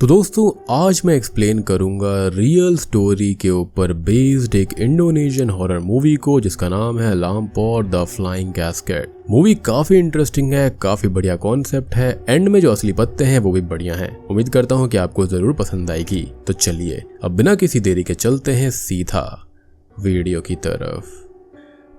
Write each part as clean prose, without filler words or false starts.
तो दोस्तों आज मैं एक्सप्लेन करूंगा रियल स्टोरी के ऊपर बेस्ड एक इंडोनेशियन हॉरर मूवी को जिसका नाम है लामपोर द फ्लाइंग कैस्केड। मूवी काफी इंटरेस्टिंग है, काफी बढ़िया कॉन्सेप्ट है, एंड में जो असली पत्ते हैं वो भी बढ़िया हैं। उम्मीद करता हूँ कि आपको जरूर पसंद आएगी। तो चलिए अब बिना किसी देरी के चलते हैं सीधा वीडियो की तरफ।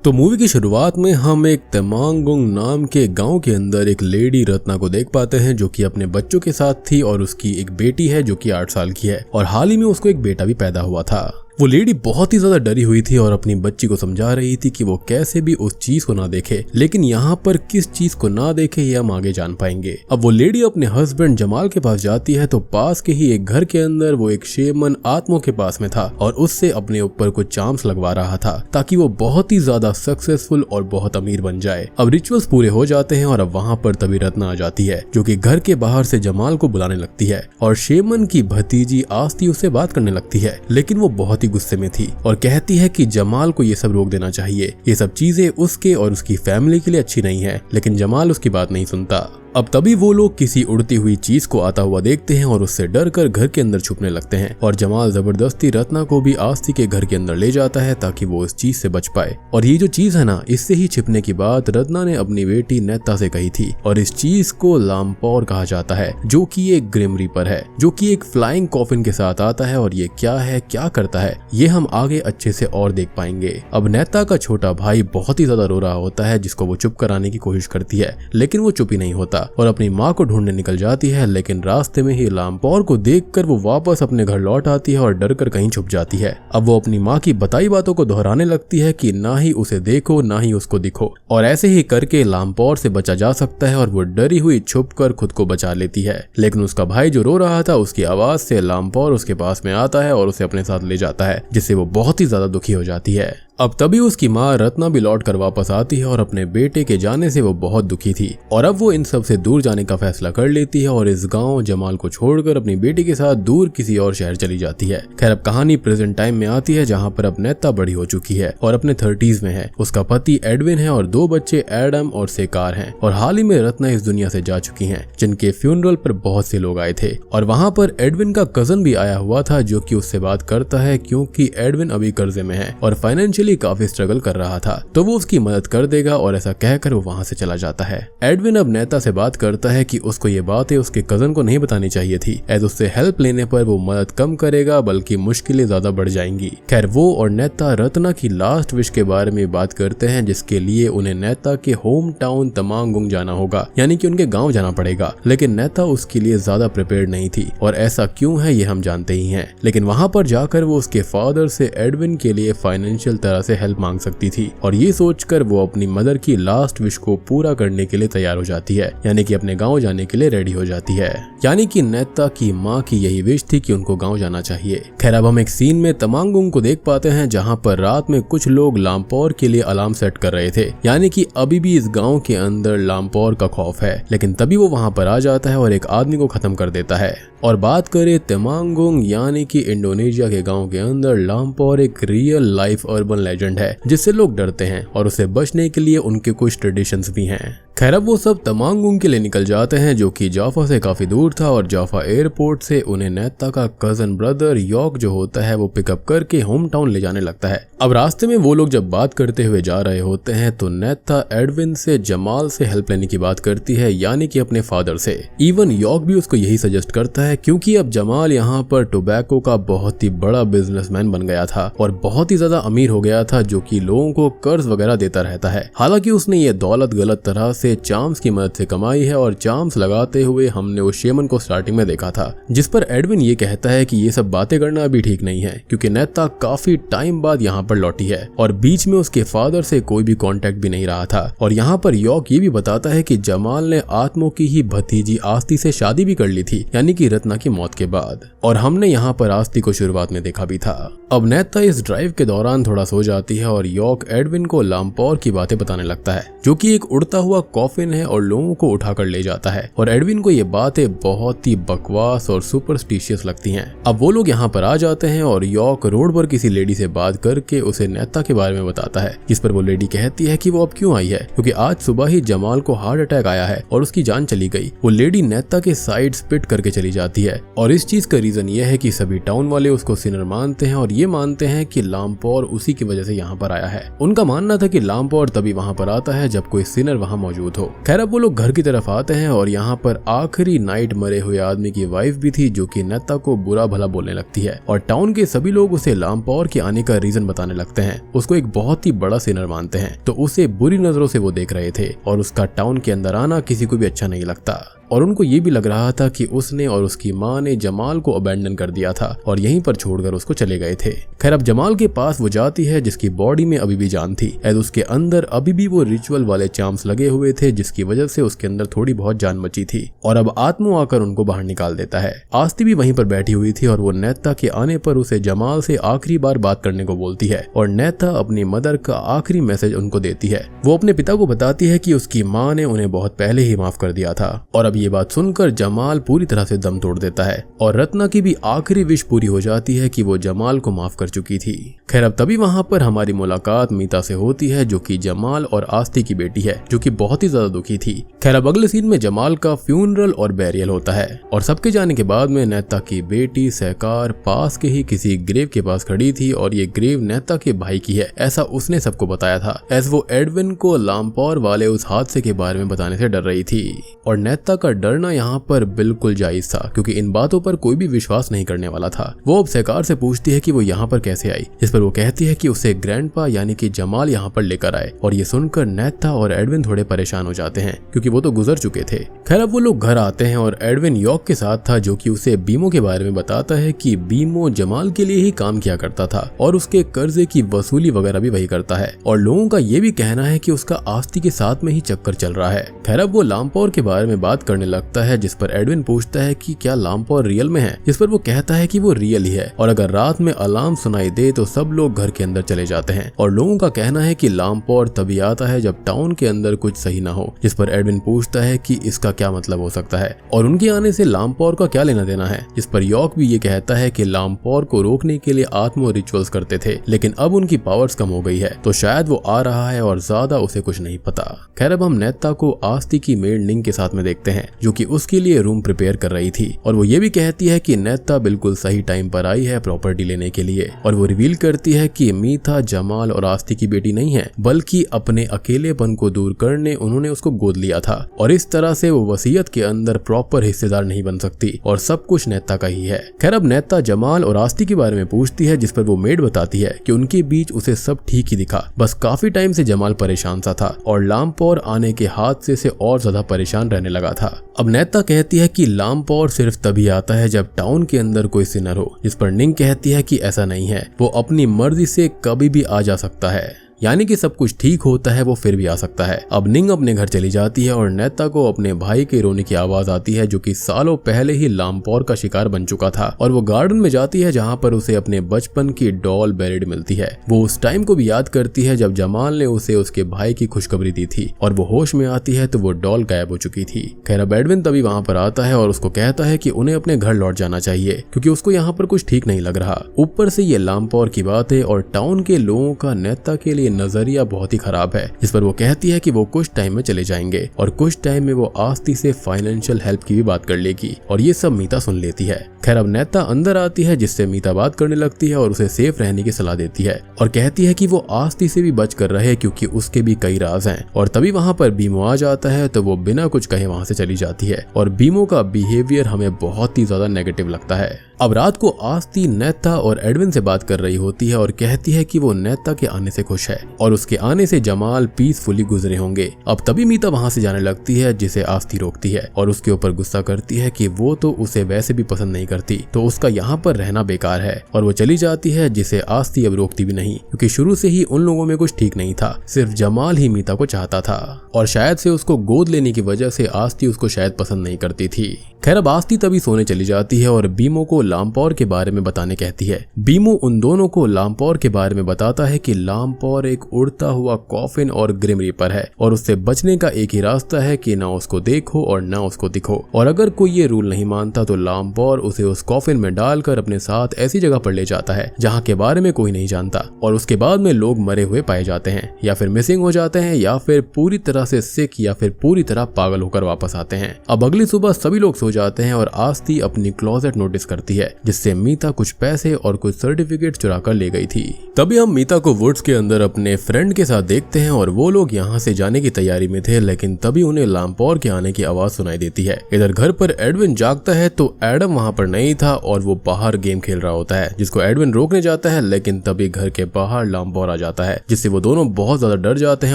तो मूवी की शुरुआत में हम एक तमांगुंग नाम के गांव के अंदर एक लेडी रत्ना को देख पाते हैं जो कि अपने बच्चों के साथ थी और उसकी एक बेटी है जो कि 8 साल की है और हाल ही में उसको एक बेटा भी पैदा हुआ था। वो लेडी बहुत ही ज्यादा डरी हुई थी और अपनी बच्ची को समझा रही थी कि वो कैसे भी उस चीज को ना देखे, लेकिन यहाँ पर किस चीज को ना देखे ये हम आगे जान पाएंगे। अब वो लेडी अपने हस्बैंड जमाल के पास जाती है तो पास के ही एक घर के अंदर वो एक शेमन आत्मों के पास में था और उससे अपने ऊपर कुछ चार्म्स लगवा रहा था ताकि वो बहुत ही ज्यादा सक्सेसफुल और बहुत अमीर बन जाए। अब रिचुअल्स पूरे हो जाते हैं और अब वहाँ पर तभी रत्ना आ जाती है जो कि घर के बाहर से जमाल को बुलाने लगती है और शेमन की भतीजी आस्ती उससे बात करने लगती है, लेकिन वो बहुत गुस्से में थी और कहती है कि जमाल को ये सब रोक देना चाहिए, ये सब चीजें उसके और उसकी फैमिली के लिए अच्छी नहीं है। लेकिन जमाल उसकी बात नहीं सुनता। अब तभी वो लोग किसी उड़ती हुई चीज को आता हुआ देखते हैं और उससे डर कर घर के अंदर छुपने लगते हैं और जमाल जबरदस्ती रत्ना को भी आस्ती के घर के अंदर ले जाता है ताकि वो इस चीज से बच पाए। और ये जो चीज है ना, इससे ही छिपने की बात रत्ना ने अपनी बेटी नेता से कही थी और इस चीज को लामपोर कहा जाता है जो कि एक ग्रिम रीपर है जो कि एक फ्लाइंग कॉफिन के साथ आता है। और ये क्या है, क्या करता है, ये हम आगे अच्छे से और देख पाएंगे। अब नेता का छोटा भाई बहुत ही ज्यादा रो रहा होता है जिसको वो चुप कराने की कोशिश करती है, लेकिन वो चुप ही नहीं होता और अपनी माँ को ढूंढने निकल जाती है। लेकिन रास्ते में ही लामपोर को देखकर वो वापस अपने घर लौट आती है और डर कर कहीं छुप जाती है। अब वो अपनी माँ की बताई बातों को दोहराने लगती है कि ना ही उसे देखो ना ही उसको दिखो, और ऐसे ही करके लामपोर से बचा जा सकता है और वो डरी हुई छुप कर खुद को बचा लेती है। लेकिन उसका भाई जो रो रहा था उसकी आवाज से लामपोर उसके पास में आता है और उसे अपने साथ ले जाता है, जिससे वो बहुत ही ज्यादा दुखी हो जाती है। अब तभी उसकी माँ रत्ना भी लौट कर वापस आती है और अपने बेटे के जाने से वो बहुत दुखी थी और अब वो इन सब से दूर जाने का फैसला कर लेती है और इस गांव जमाल को छोड़कर अपनी बेटी के साथ दूर किसी और शहर चली जाती है। खैर अब कहानी प्रेजेंट टाइम में आती है जहाँ पर अब नेता बड़ी हो चुकी है और अपने 30s में है। उसका पति एडविन है और 2 बच्चे एडम और सेकार हैं और हाल ही में रत्ना इस दुनिया से जा चुकी है जिनके फ्यूनरल पर बहुत से लोग आए थे और वहाँ पर एडविन का कजन भी आया हुआ था जो की उससे बात करता है क्योंकि एडविन अभी कर्जे में है और फाइनेंशियली काफी स्ट्रगल कर रहा था, तो वो उसकी मदद कर देगा और ऐसा कहकर वो वहां से चला जाता है। एडविन अब नेता से बात करता है कि उसको ये बातें उसके कजन को नहीं बतानी चाहिए थी, एज उससे हेल्प लेने पर वो मदद कम करेगा बल्कि मुश्किलें ज्यादा बढ़ जाएंगी। खैर वो और नेता रत्ना की लास्ट विश के बारे में बात करते हैं जिसके लिए उन्हें नेता के होम टाउन तमांगुंग जाना होगा, यानी कि उनके गाँव जाना पड़ेगा। लेकिन नेता उसके लिए ज्यादा प्रिपेयर्ड नहीं थी और ऐसा क्यों है ये हम जानते ही हैं। लेकिन वहां पर जाकर वो उसके फादर से एडविन के लिए फाइनेंशियल तरह से हेल्प मांग सकती थी और ये सोचकर वो अपनी मदर की लास्ट विश को पूरा करने के लिए तैयार हो जाती है, यानी कि अपने गांव जाने के लिए रेडी हो जाती है। यानी कि नेता की माँ की यही विश थी कि उनको गांव जाना चाहिए। खैर अब हम एक सीन में तमांगुंग को देख पाते हैं जहां पर रात में कुछ लोग लामपोर के लिए अलार्म सेट कर रहे थे, यानी कि अभी भी इस गाँव के अंदर लामपोर का खौफ है। लेकिन तभी वो वहां पर आ जाता है और एक आदमी को खत्म कर देता है। और बात करें तमांगुंग यानी कि इंडोनेशिया के गांव के अंदर लामपोर एक रियल लाइफ अर्बन लेजेंड है जिससे लोग डरते हैं और उसे बचने के लिए उनके कुछ ट्रेडिशंस भी हैं। खैर अब वो सब तमांगुंग के लिए निकल जाते हैं जो कि जाफा से काफी दूर था और जाफा एयरपोर्ट से उन्हें नेता का कजन ब्रदर यॉक जो होता है वो पिकअप करके होम टाउन ले जाने लगता है। अब रास्ते में वो लोग जब बात करते हुए जा रहे होते हैं तो नेता एडविन से जमाल से हेल्प लेने की बात करती है, यानी कि अपने फादर से। इवन यॉक भी उसको यही सजेस्ट करता है क्योंकि अब जमाल यहाँ पर टोबैको का बहुत ही बड़ा बिजनेसमैन बन गया था और बहुत ही ज्यादा अमीर हो गया था जो कि लोगों को कर्ज वगैरह देता रहता है। हालांकि उसने ये दौलत गलत तरह से चार्म्स की मदद से कमाई है और चार्म्स लगाते हुए हमने उस शेमन को स्टार्टिंग में देखा था, जिस पर एडविन ये कहता है कि ये सब बातें करना अभी ठीक नहीं है क्योंकि नेता काफी टाइम बाद यहाँ पर लौटी है और बीच में उसके फादर से कोई भी कांटेक्ट भी नहीं रहा था। और यहाँ पर यॉक ये भी बताता है कि जमाल ने आत्मों की ही भतीजी आस्ती से शादी भी कर ली थी, यानी कि रत्ना की मौत के बाद, और हमने यहाँ पर आस्ती को शुरुआत में देखा भी था। अब नेता इस ड्राइव के दौरान थोड़ा सो जाती है और यॉक एडविन को लामपोर की बातें बताने लगता है जो कि एक उड़ता हुआ कॉफिन है और लोगों को उठाकर ले जाता है। और एडविन को ये बातें बहुत ही बकवास और सुपरस्टिशियस लगती हैं। अब वो लोग यहाँ पर आ जाते हैं और यॉर्क रोड पर किसी लेडी से बात करके उसे नेता के बारे में बताता है, जिस पर वो लेडी कहती है कि वो अब क्यों आई है, क्योंकि आज सुबह ही जमाल को हार्ट अटैक आया है और उसकी जान चली गई। वो लेडी नेता के साइड स्पिट करके चली जाती है और इस चीज का रीजन ये है कि सभी टाउन वाले उसको सिनर मानते हैं और ये मानते हैं कि लामपौर उसी की वजह से यहाँ पर आया है। उनका मानना था कि लामपौर तभी वहाँ पर आता है जब कोई सिनर वहाँ मौजूद हो। खैर अब वो लोग घर की तरफ आते हैं और यहाँ पर आखिरी नाइट मरे हुए आदमी की वाइफ भी थी, जो कि नेता को बुरा भला बोलने लगती है और टाउन के सभी लोग उसे लामपौर के आने का रीजन बताने लगते हैं। उसको एक बहुत ही बड़ा सिनर मानते हैं, तो उसे बुरी नजरों से वो देख रहे थे और उसका टाउन के अंदर आना किसी को भी अच्छा नहीं लगता। और उनको ये भी लग रहा था कि उसने और उसकी माँ ने जमाल को अबैंडन कर दिया था और यहीं पर छोड़कर उसको चले गए थे। खैर अब जमाल के पास वो जाती है जिसकी बॉडी में अभी भी जान थी, एज उसके अंदर अभी भी वो रिचुअल वाले चार्म्स लगे हुए थे, जिसकी वजह से उसके अंदर थोड़ी बहुत जान बची थी। और अब आत्मो आकर उनको बाहर निकाल देता है। आस्ती भी वहीं पर बैठी हुई थी और वो नेता के आने पर उसे जमाल से आखिरी बार बात करने को बोलती है और नेता अपनी मदर का आखिरी मैसेज उनको देती है। वो अपने पिता को बताती है कि उसकी माँ ने उन्हें बहुत पहले ही माफ कर दिया था। और अब ये बात सुनकर जमाल पूरी तरह से दम तोड़ देता है और रत्ना की भी आखिरी विश पूरी हो जाती है कि वो जमाल को माफ कर चुकी थी। खैर अब तभी वहाँ पर हमारी मुलाकात मीता से होती है, जो कि जमाल और आस्ती की बेटी है, जो कि बहुत ही ज्यादा दुखी थी। खैर अब अगले सीन में जमाल का फ्यूनरल और बैरियल होता है और सबके जाने के बाद में नेता की बेटी सहकार पास के ही किसी ग्रेव के पास खड़ी थी और ये ग्रेव नेता के भाई की है, ऐसा उसने सबको बताया था, एज वो एडविन को लामपौर वाले उस हादसे के बारे में बताने से डर रही थी। और नेता का डरना यहाँ पर बिल्कुल जायज था, क्योंकि इन बातों पर कोई भी विश्वास नहीं करने वाला था। वो अब सहकार से पूछती है कि वो यहाँ पर कैसे आई, इस पर वो कहती है कि उसे ग्रैंडपा यानी कि जमाल यहाँ पर लेकर आए। और ये सुनकर नेता और एडविन थोड़े परेशान हो जाते हैं, क्योंकि वो तो गुजर चुके थे। खैर अब वो लोग घर आते हैं और एडविन यॉर्क के साथ था, जो कि उसे बीमो के बारे में बताता है कि बीमो जमाल के लिए ही काम किया करता था और उसके कर्जे की वसूली वगैरह भी वही करता है। और लोगों का ये भी कहना है कि उसका आस्ती के साथ में ही चक्कर चल रहा है। खैर अब वो लामपौर के बारे में बात करने लगता है, जिस पर एडविन पूछता है कि क्या लामपौर रियल में है, जिस पर वो कहता है कि वो रियल ही है और अगर रात में अलार्म सुनाई दे तो सब लोग घर के अंदर चले जाते हैं। और लोगों का कहना है कि लामपौर तभी आता है जब टाउन के अंदर कुछ सही ना हो, जिस पर एडविन पूछता है कि इसका क्या मतलब हो सकता है और उनके आने से लामपौर का क्या लेना देना है, जिस पर यॉर्क भी ये कहता है कि लामपौर को रोकने के लिए आत्मो रिचुअल्स करते थे, लेकिन अब उनकी पावर्स कम हो गई है, तो शायद वो आ रहा है और ज्यादा उसे कुछ नहीं पता। खैर अब हम नेता को आस्ती की मेड निंग के साथ में देखते हैं, जो कि उसके लिए रूम प्रिपेयर कर रही थी और वो ये भी कहती है कि नेता बिल्कुल सही टाइम पर आई है प्रॉपर्टी लेने के लिए। और वो रिवील करती है कि मीता जमाल और आस्ती की बेटी नहीं है, बल्कि अपने अकेलेपन को दूर करने उन्होंने उसको गोद लिया था और इस तरह से वो वसीयत के अंदर प्रॉपर हिस्सेदार नहीं बन सकती और सब कुछ नेता का ही है। खैर अब नेता जमाल और आस्ती के बारे में पूछती है, जिस पर वो मेड बताती है कि उनके बीच उसे सब ठीक ही दिखा, बस काफी टाइम से जमाल परेशान सा था और लामपौर आने के हादसे से और ज्यादा परेशान रहने लगा था। अब नेता कहती है कि लामपौर सिर्फ तभी आता है जब टाउन के अंदर कोई सिनर हो, जिस पर निंग कहती है कि ऐसा नहीं है, वो अपनी मर्जी से कभी भी आ जा सकता है, यानी कि सब कुछ ठीक होता है वो फिर भी आ सकता है। अब निंग अपने घर चली जाती है और नेता को अपने भाई के रोने की आवाज आती है, जो कि सालों पहले ही लामपौर का शिकार बन चुका था। और वो गार्डन में जाती है जहाँ पर उसे अपने बचपन की डॉल बेरिड मिलती है। वो उस टाइम को भी याद करती है जब जमाल ने उसे उसके भाई की खुशखबरी दी थी और वो होश में आती है तो वो डॉल गायब हो चुकी थी। खैर अब एडविन तभी वहाँ पर आता है और उसको कहता है कि उन्हें अपने घर लौट जाना चाहिए, क्योंकि उसको यहाँ पर कुछ ठीक नहीं लग रहा। ऊपर से ये लामपौर की बात है और टाउन के लोगों का नेता के लिए नजरिया बहुत ही खराब है, इस पर वो कहती है कि वो कुछ टाइम में चले जाएंगे और कुछ टाइम में वो आस्ती से फाइनेंशियल हेल्प की भी बात कर लेगी और ये सब मीता सुन लेती है। खैर अब नेता अंदर आती है, जिससे मीता बात करने लगती है और उसे सेफ रहने की सलाह देती है और कहती है कि वो आस्ती से भी बच कर रहे, क्योंकि उसके भी कई राज हैं। और तभी वहाँ पर बीमो आ जाता है, तो वो बिना कुछ कहे वहाँ से चली जाती है और बीमो का बिहेवियर हमें बहुत ही ज्यादा नेगेटिव लगता है। अब रात को आस्ती नेता और एडविन से बात कर रही होती है और कहती है कि वो नेता के आने से खुश है और उसके आने से जमाल पीसफुली गुजरे होंगे। अब तभी मीता वहाँ से जाने लगती है, जिसे आस्ती रोकती है और उसके ऊपर गुस्सा करती है कि वो तो उसे वैसे भी पसंद नहीं करती, तो उसका यहाँ पर रहना बेकार है। और वो चली जाती है, जिसे आस्ती अब रोकती भी नहीं, क्योंकि शुरू से ही उन लोगों में कुछ ठीक नहीं था, सिर्फ जमाल ही मीता को चाहता था और शायद से उसको गोद लेने की वजह से आस्ती उसको शायद पसंद नहीं करती थी। खैर अब आस्ती तभी सोने चली जाती है और बीमो को लामपौर के बारे में बताने कहती है। बीमो उन दोनों को लामपौर के बारे में बताता है कि लामपौर एक उड़ता हुआ कॉफिन और ग्रिम रीपर है और उससे बचने का एक ही रास्ता है कि ना उसको देखो और ना उसको दिखो, और अगर कोई ये रूल नहीं मानता तो लामपौर उसे उस कॉफिन में डालकर अपने साथ ऐसी जगह पर ले जाता है जहाँ के बारे में कोई नहीं जानता, और उसके बाद में लोग मरे हुए पाए जाते हैं या फिर मिसिंग हो जाते हैं या फिर पूरी तरह से सिक या फिर पूरी तरह पागल होकर वापस आते हैं। अब अगली सुबह सभी लोग सो जाते हैं और आस्ती अपनी क्लोजेट नोटिस करती है जिससे मीता कुछ पैसे और कुछ सर्टिफिकेट चुरा कर ले गई थी। तभी हम मीता को वुड्स के अंदर अपने फ्रेंड के साथ देखते हैं और वो लोग यहाँ से जाने की तैयारी में थे, लेकिन तभी उन्हें लामपौर के आने की आवाज सुनाई देती है। इधर घर पर एडविन जागता है तो एडम वहाँ पर नहीं था और वो बाहर गेम खेल रहा होता है, जिसको एडविन रोकने जाता है, लेकिन तभी घर के बाहर लामपौर आ जाता है जिससे वो दोनों बहुत ज्यादा डर जाते हैं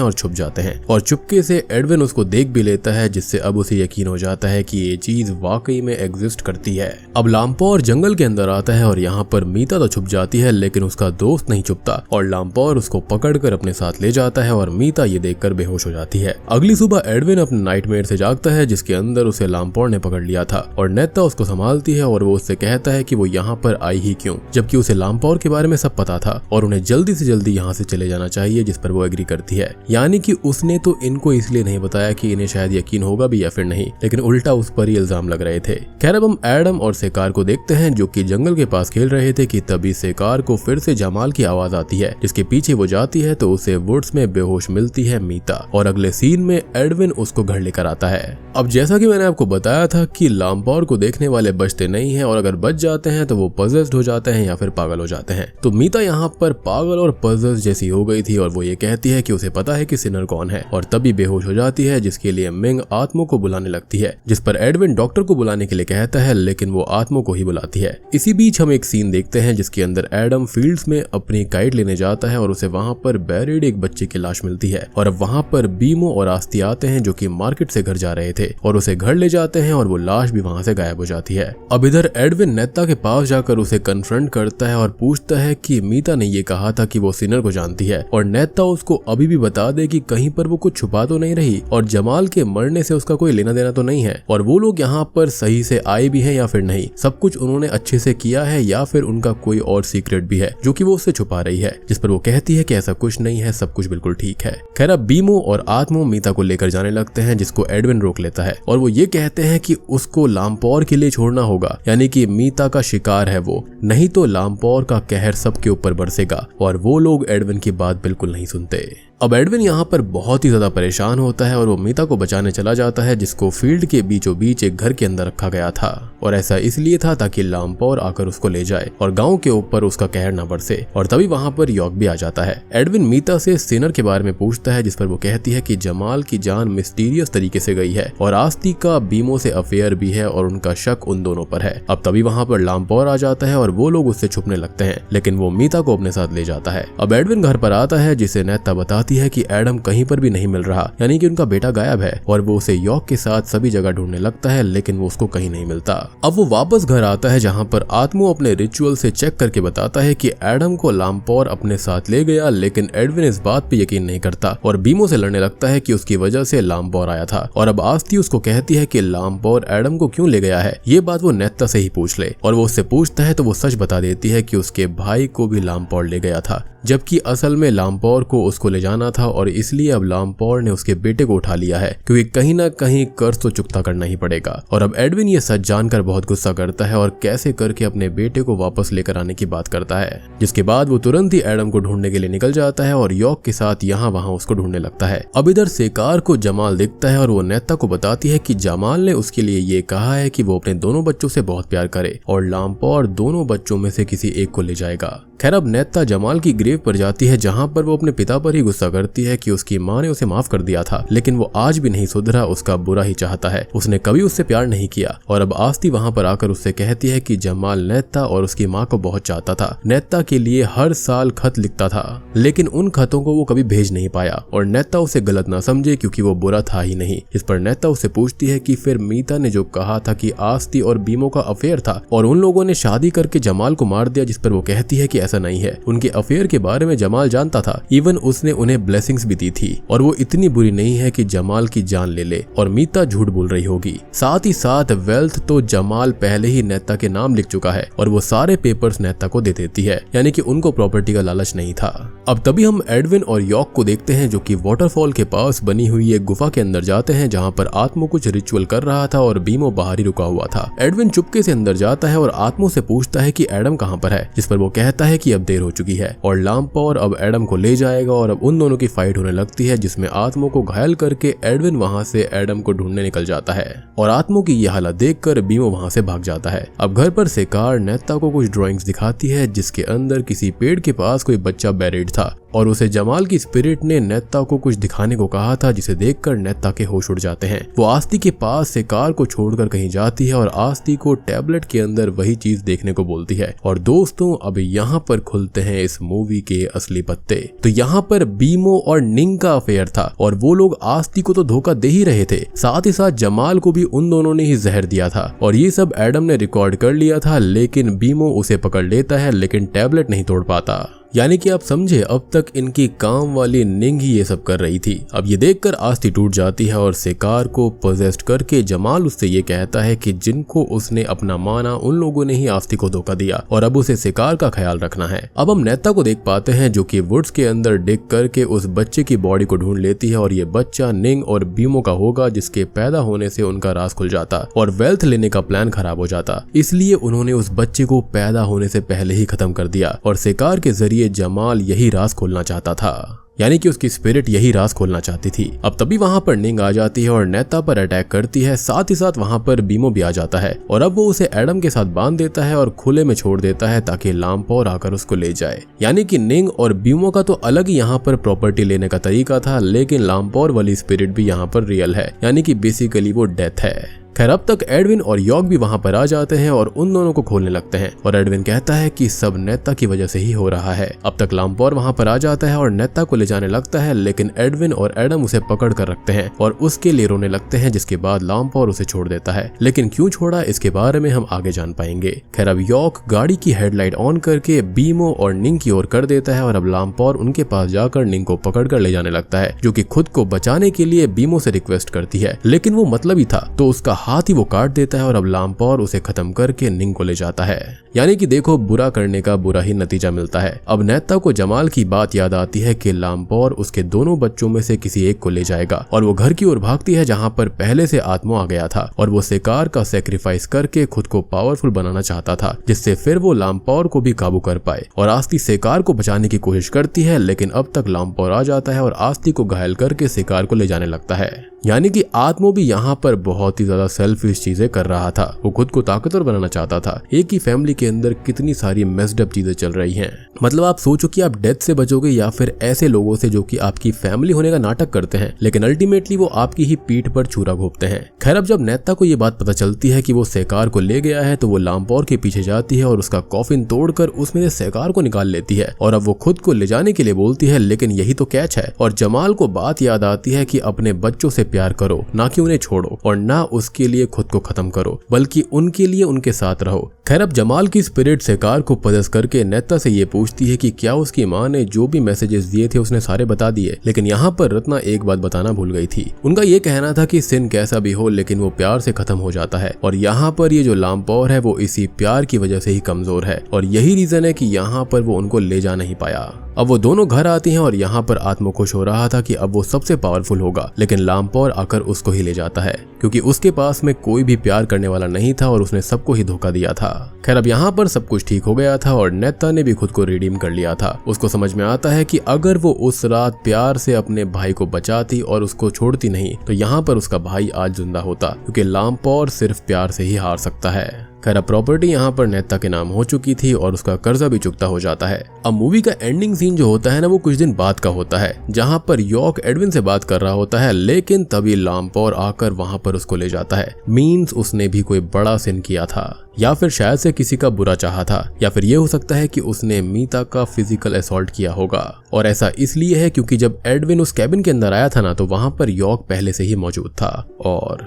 और छुप जाते हैं, और चुपके से एडविन उसको देख भी लेता है जिससे अब उसे यकीन हो जाता है कि ये चीज वाकई में एग्जिस्ट करती है। अब लामपौर जंगल के अंदर आता है और यहाँ पर मीता तो छुप जाती है लेकिन उसका दोस्त नहीं छुपता, और लामपौर उसको पकड़कर अपने साथ ले जाता है और मीता ये देखकर बेहोश हो जाती है। अगली सुबह एडविन अपने नाइटमेयर से जागता है जिसके अंदर उसे लामपौर ने पकड़ लिया था, और नेता उसको संभालती है और वो उससे कहता है कि वो यहाँ पर आई ही क्यों, जबकि उसे लामपौर के बारे में सब पता था और उन्हें जल्दी से जल्दी यहाँ से चले जाना चाहिए, जिस पर वो एग्री करती है। यानी कि उसने तो इनको इसलिए नहीं बताया कि इन्हें शायद यकीन होगा भी या फिर नहीं, लेकिन उल्टा उस पर ही इल्जाम लग रहे थे। खैर अब हम एडम और सेकार को देखते हैं जो कि जंगल के पास खेल रहे थे कि तभी सेकार को फिर से जमाल की आवाज आती है, जिसके पीछे वो जाती है तो उसे वुड्स में बेहोश मिलती है मीता, और अगले सीन में एडविन उसको घर लेकर आता है। अब जैसा कि मैंने आपको बताया था कि लामपौर को देखने वाले बचते नहीं हैं, और अगर बच जाते हैं तो वो पजेस्ड हो जाते हैं या फिर पागल हो जाते हैं। तो मीता यहाँ पर पागल और पजेस्ड जैसी हो गई थी और वो ये कहती है कि उसे पता है कि सिनर कौन है, और तभी बेहोश हो जाती है, जिसके लिए मिंग आत्मों को बुलाने लगती है, जिस पर एडविन डॉक्टर को बुलाने के लिए कहता है, लेकिन वो आत्मों को ही बुलाती है। इसी बीच हम एक सीन देखते हैं जिसके अंदर एडम फील्ड्स में अपनी काइट लेने जाता है और उसे वहां पर बैरिड एक बच्चे की लाश मिलती है, और अब वहां पर बीमो और आस्ती आते हैं जो कि मार्केट से घर जा रहे थे और उसे घर ले जाते हैं, और वो लाश भी वहां से गायब हो जाती है। अब इधर एडविन नेता के पास जाकर उसे कन्फ्रंट करता है और पूछता है कि मीता ने ये कहा था कि वो सिनर को जानती है, और नेता उसको अभी भी बता दे कि कहीं पर वो कुछ छुपा तो नहीं रही और जमाल के मरने से उसका कोई लेना देना तो नहीं है, और वो लोग यहाँ पर सही से आए भी हैं या फिर नहीं, सब कुछ उन्होंने अच्छे से किया है या फिर उनका कोई और सीक्रेट भी है जो कि वो उससे छुपा रही है, जिस पर वो कहती है कि ऐसा कुछ नहीं है, सब कुछ बिल्कुल ठीक है। खैर अब बीमो और आत्मो मीता को लेकर जाने लगते हैं, जिसको एडविन रोक लेता है और वो ये कहते हैं कि उसको लामपौर के लिए छोड़ना होगा, यानी कि मीता का शिकार है वो, नहीं तो लामपौर का कहर सबके ऊपर बरसेगा, और वो लोग एडविन की बात बिल्कुल नहीं सुनते। अब एडविन यहाँ पर बहुत ही ज्यादा परेशान होता है और वो मीता को बचाने चला जाता है, जिसको फील्ड के बीचों बीच एक घर के अंदर रखा गया था, और ऐसा इसलिए था ताकि लामपौर आकर उसको ले जाए और गांव के ऊपर उसका कहर न बरसे, और तभी वहां पर यॉर्क भी आ जाता है। एडविन मीता से सिनर के बारे में पूछता है, जिस पर वो कहती है कि जमाल की जान मिस्टीरियस तरीके से गई है और आस्ती का बीमो से अफेयर भी है और उनका शक उन दोनों पर है। अब तभी वहां पर लामपौर आ जाता है और वो लोग उससे छुपने लगते हैं, लेकिन वो मीता को अपने साथ ले जाता है। अब एडविन घर पर आता है, जिसे नेता बताती है कि एडम कहीं पर भी नहीं मिल रहा, यानी कि उनका बेटा गायब है, और वो उसे यॉर्क के साथ सभी जगह ढूंढने लगता है, लेकिन वो उसको कहीं नहीं मिलता। अब वो वापस घर आता है जहां पर आत्मो अपने रिचुअल से चेक करके बताता है कि एडम को लामपौर अपने साथ ले गया, लेकिन एडविन इस बात पे यकीन नहीं करता और बीमो से लड़ने लगता है कि उसकी वजह से लामपौर आया था, और अब आस्ती उसको कहती है कि लामपौर एडम को क्यों ले गया है ये बात वो नेता से ही पूछ ले, और वो उससे पूछता है तो वो सच बता देती है कि उसके भाई को भी लामपौर ले गया था, जबकि असल में लामपौर को उसको ले जाना था, और इसलिए अब लामपौर ने उसके बेटे को उठा लिया है, क्योंकि कहीं ना कहीं कर्ज तो चुकता करना ही पड़ेगा। और अब एडविन ये सच जानकर बहुत गुस्सा करता है और कैसे करके अपने बेटे को वापस लेकर आने की बात करता है, जिसके बाद वो तुरंत ही एडम को ढूंढने के लिए निकल जाता है और यॉर्क के साथ यहाँ वहाँ उसको ढूंढने लगता है। अब इधर सेकार को जमाल दिखता है और वो नेता को बताती है कि जमाल ने उसके लिए ये कहा है कि वो अपने दोनों बच्चों से बहुत प्यार करे और लामपौर दोनों बच्चों में से किसी एक को ले जाएगा। खैर अब नेता जमाल की ग्रेव पर जाती है, जहां पर वो अपने पिता पर ही गुस्सा करती है कि उसकी माँ ने उसे माफ कर दिया था, लेकिन वो आज भी नहीं सुधरा, उसका बुरा ही चाहता है, उसने कभी उससे प्यार नहीं किया। और अब आस्ती वहां पर आकर उससे कहती है कि जमाल नेता और उसकी माँ को बहुत चाहता था, नेता के लिए हर साल खत लिखता था, लेकिन उन खतों को वो कभी भेज नहीं पाया, और नेता उसे गलत ना समझे क्योंकि वो बुरा था ही नहीं। इस पर नेता उससे पूछती है कि फिर मीता ने जो कहा था कि आस्ती और बीमो का अफेयर था और उन लोगों ने शादी करके जमाल को मार दिया, जिस पर वो कहती है कि ऐसा नहीं है। उनके अफेयर के बारे में जमाल जानता था, इवन उसने उन्हें ब्लेसिंग्स भी दी थी और वो इतनी बुरी नहीं है कि जमाल की जान ले ले। और मीता झूठ बोल रही होगी। साथ ही साथ वेल्थ तो जमाल पहले ही नेता के नाम लिख चुका है और वो सारे पेपर्स नेता को दे देती है, यानी कि उनको प्रॉपर्टी का लालच नहीं था। अब तभी हम एडविन और यॉक को देखते हैं जो कि वाटरफॉल के पास बनी हुई एक गुफा के अंदर जाते हैं जहाँ पर आत्मो कुछ रिचुअल कर रहा था और बीमो बाहर ही रुका हुआ था। एडविन चुपके से अंदर जाता है और आत्मो से पूछता है कि एडम कहाँ पर है, जिस पर वो कहता है कि अब देर हो चुकी है और लामपौर अब एडम को ले जाएगा और अब उन दोनों की फाइट होने लगती है, जिसमें आत्मो को घायल करके एडविन वहाँ से एडम को ढूंढने निकल जाता है और आत्मो की यह हालत देखकर बीमो वहाँ से भाग जाता है। अब घर पर सेकार नेता को कुछ ड्राइंग्स दिखाती है जिसके अंदर किसी पेड़ के पास कोई बच्चा बैरिड था और उसे जमाल की स्पिरिट ने नेता को कुछ दिखाने को कहा था, जिसे देखकर नेता के होश उड़ जाते हैं। वो आस्ती के पास सेकार को छोड़कर कहीं जाती है और आस्ती को टैबलेट के अंदर वही चीज देखने को बोलती है। और दोस्तों अब यहाँ पर खुलते हैं इस मूवी के असली पत्ते। तो यहाँ पर बीमो और निंग का अफेयर था और वो लोग आस्ती को तो धोखा दे ही रहे थे, साथ ही साथ जमाल को भी उन दोनों ने ही जहर दिया था और ये सब एडम ने रिकॉर्ड कर लिया था। लेकिन बीमो उसे पकड़ लेता है लेकिन टैबलेट नहीं तोड़ पाता। यानी कि आप समझे, अब तक इनकी काम वाली निंग ही ये सब कर रही थी। अब ये देखकर आस्ती टूट जाती है और सेकार को पोजेस्ट करके जमाल उससे ये कहता है कि जिनको उसने अपना माना उन लोगों ने ही आस्ती को धोखा दिया और अब उसे सेकार का ख्याल रखना है। अब हम नेता को देख पाते हैं जो कि वुड्स के अंदर डिग करके उस बच्चे की बॉडी को ढूंढ लेती है और ये बच्चा निंग और बीमो का होगा, जिसके पैदा होने से उनका राज खुल जाता और वेल्थ लेने का प्लान खराब हो जाता। इसलिए उन्होंने उस बच्चे को पैदा होने से पहले ही खत्म कर दिया और सेकार के जरिए जमाल यही राज खोलना चाहता था, यानी कि उसकी स्पिरिट यही राज खोलना चाहती थी। अब तभी वहां पर निंग आ जाती है और नेता पर अटैक करती है। साथ ही साथ वहां पर बीमो भी आ जाता है और अब वो उसे एडम के साथ बांध देता है और खुले में छोड़ देता है ताकि लामपौर आकर उसको ले जाए। यानी कि निंग और बीमो का तो अलग ही यहाँ पर प्रॉपर्टी लेने का तरीका था, लेकिन लामपौर वाली स्पिरिट भी यहाँ पर रियल है, यानी कि बेसिकली वो डेथ है। खैर अब तक एडविन और यॉक भी वहां पर आ जाते हैं और उन दोनों को खोलने लगते हैं और एडविन कहता है कि सब नेता की वजह से ही हो रहा है। अब तक लामपौर वहां पर आ जाता है और नेता को ले जाने लगता है, लेकिन एडविन और एडम उसे पकड़ कर रखते हैं और उसके लिए रोने लगते हैं, जिसके बाद लामपौर उसे छोड़ देता है। लेकिन क्यों छोड़ा इसके बारे में हम आगे जान पाएंगे। खैर अब यॉक गाड़ी की हेडलाइट ऑन करके बीमो और निंग की ओर कर देता है और अब लामपौर उनके पास जाकर निंग को पकड़ कर ले जाने लगता है, जो कि खुद को बचाने के लिए बीमो से रिक्वेस्ट करती है, लेकिन वो मतलबी था तो उसका हाथ ही वो काट देता है और अब लामपौर उसे खत्म करके निंग को ले जाता है। यानी कि देखो, बुरा करने का बुरा ही नतीजा मिलता है। अब नेता को जमाल की बात याद आती है कि लामपौर उसके दोनों बच्चों में से किसी एक को ले जाएगा और वो घर की ओर भागती है जहाँ पर पहले से आत्मा आ गया था और वो सेकार का सेक्रीफाइस करके खुद को पावरफुल बनाना चाहता था, जिससे फिर वो लामपौर को भी काबू कर पाए। और आस्ती सेकार को बचाने की कोशिश करती है, लेकिन अब तक लामपौर आ जाता है और आस्ती को घायल करके सेकार को ले जाने लगता है। यानी कि आत्मो भी यहाँ पर बहुत ही ज्यादा सेल्फिश चीजें कर रहा था। वो खुद को ताकतवर बनाना चाहता था। एक ही फैमिली के अंदर कितनी सारी मेस्ड अप चीजें चल रही हैं। मतलब आप सोचो कि आप डेथ से बचोगे या फिर ऐसे लोगों से जो कि आपकी फैमिली होने का नाटक करते हैं, लेकिन अल्टीमेटली वो आपकी ही पीठ पर छुरा घोंपते हैं। खैर अब जब नेता को ये बात पता चलती है कि वो सेकार को ले गया है, तो वो लामपौर के पीछे जाती है और उसका कॉफिन तोड़कर उसमें से सेकार को निकाल लेती है और अब वो खुद को ले जाने के लिए बोलती है, लेकिन यही तो कैच है। और जमाल को बात याद आती है कि अपने बच्चों से प्यार करो, ना कि उन्हें छोड़ो और ना उसके लिए खुद को खत्म करो, बल्कि उनके लिए उनके साथ रहो। खैर अब जमाल की स्पिरिट सेकार को पजस करके नेता से ये पूछती है कि क्या उसकी माँ ने जो भी मैसेजेस दिए थे उसने सारे बता दिए। लेकिन यहाँ पर रत्ना एक बात बताना भूल गई थी। उनका ये कहना था कि सिन कैसा भी हो लेकिन वो प्यार से खत्म हो जाता है और यहाँ पर ये जो लामपौर है वो इसी प्यार की वजह से ही कमजोर है और यही रीजन है कि यहाँ पर वो उनको ले जा नहीं पाया। अब वो दोनों घर आती हैं और यहाँ पर आत्मा खुश हो रहा था कि अब वो सबसे पावरफुल होगा, लेकिन लामपौर आकर उसको ही ले जाता है क्योंकि उसके पास में कोई भी प्यार करने वाला नहीं था और उसने सबको ही धोखा दिया था। खैर अब यहाँ पर सब कुछ ठीक हो गया था और नेता ने भी खुद को रिडीम कर लिया था। उसको समझ में आता है कि अगर वो उस रात प्यार से अपने भाई को बचाती और उसको छोड़ती नहीं तो यहाँ पर उसका भाई आज जिंदा होता, क्योंकि लामपौर सिर्फ प्यार से ही हार सकता है। खैर प्रॉपर्टी यहाँ पर नेता के नाम हो चुकी थी और उसका कर्जा भी चुकता हो जाता है। अब मूवी का एंडिंग सीन जो होता है ना, वो कुछ दिन बाद का होता है, जहाँ पर यॉक एडविन से बात कर रहा होता है, लेकिन तभी लामपौर आकर वहाँ पर उसको ले जाता है। मीन्स उसने भी कोई बड़ा सिन किया था या फिर शायद से किसी का बुरा चाहा था, या फिर ये हो सकता है कि उसने मीता का फिजिकल असॉल्ट किया होगा। और ऐसा इसलिए है क्योंकि जब एडविन उस कैबिन के अंदर आया था ना, तो वहाँ पर यॉक पहले से ही मौजूद था। और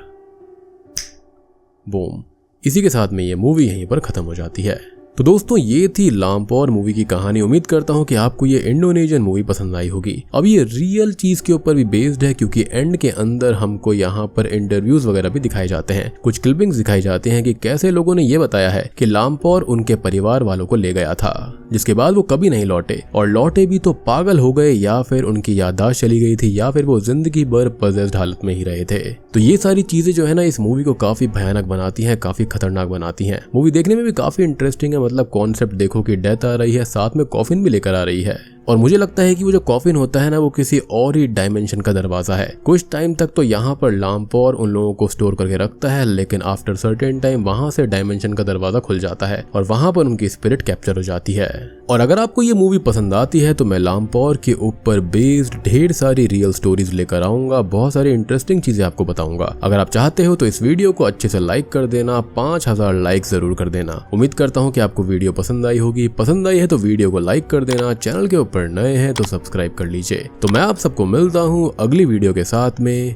बूम, इसी के साथ में ये मूवी यहीं पर खत्म हो जाती है। तो दोस्तों ये थी लामपोर मूवी की कहानी। उम्मीद करता हूँ कि आपको ये इंडोनेशियन मूवी पसंद आई होगी। अब ये रियल चीज के ऊपर भी बेस्ड है, क्योंकि एंड के अंदर हमको यहाँ पर इंटरव्यूज वगैरह भी दिखाए जाते हैं, कुछ क्लिपिंग्स दिखाई जाती हैं कि कैसे लोगों ने ये बताया है कि लामपोर उनके परिवार वालों को ले गया था, जिसके बाद वो कभी नहीं लौटे, और लौटे भी तो पागल हो गए, या फिर उनकी याददाश्त चली गई थी, या फिर वो जिंदगी भर पजेस्ड हालत में ही रहे थे। तो ये सारी चीजें जो है ना इस मूवी को काफी भयानक बनाती हैं, काफी खतरनाक बनाती हैं। मूवी देखने में भी काफी इंटरेस्टिंग है। मतलब कॉन्सेप्ट देखो कि डेथ आ रही है, साथ में कॉफिन भी लेकर आ रही है, और मुझे लगता है कि वो जो कॉफिन होता है ना वो किसी और ही डायमेंशन का दरवाजा है। कुछ टाइम तक तो यहाँ पर लामपोर उन लोगों को स्टोर करके रखता है, लेकिन आफ्टर सर्टेन टाइम वहां से डायमेंशन का दरवाजा खुल जाता है और वहां पर उनकी स्पिरिट कैप्चर हो जाती है। और अगर आपको ये मूवी पसंद आती है तो मैं लामपोर के ऊपर बेस्ड ढेर सारी रियल स्टोरीज लेकर आऊंगा, बहुत सारी इंटरेस्टिंग चीजें आपको बताऊंगा। अगर आप चाहते हो तो इस वीडियो को अच्छे से लाइक कर देना, 5000 लाइक जरूर कर देना। उम्मीद करता हूँ कि आपको वीडियो पसंद आई होगी। पसंद आई है तो वीडियो को लाइक कर देना, चैनल के ऊपर नए हैं तो सब्सक्राइब कर लीजिए। तो मैं आप सबको मिलता हूँ अगली वीडियो के साथ में,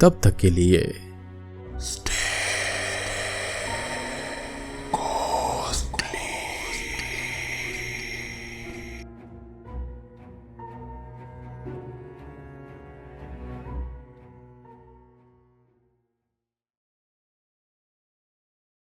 तब तक के लिए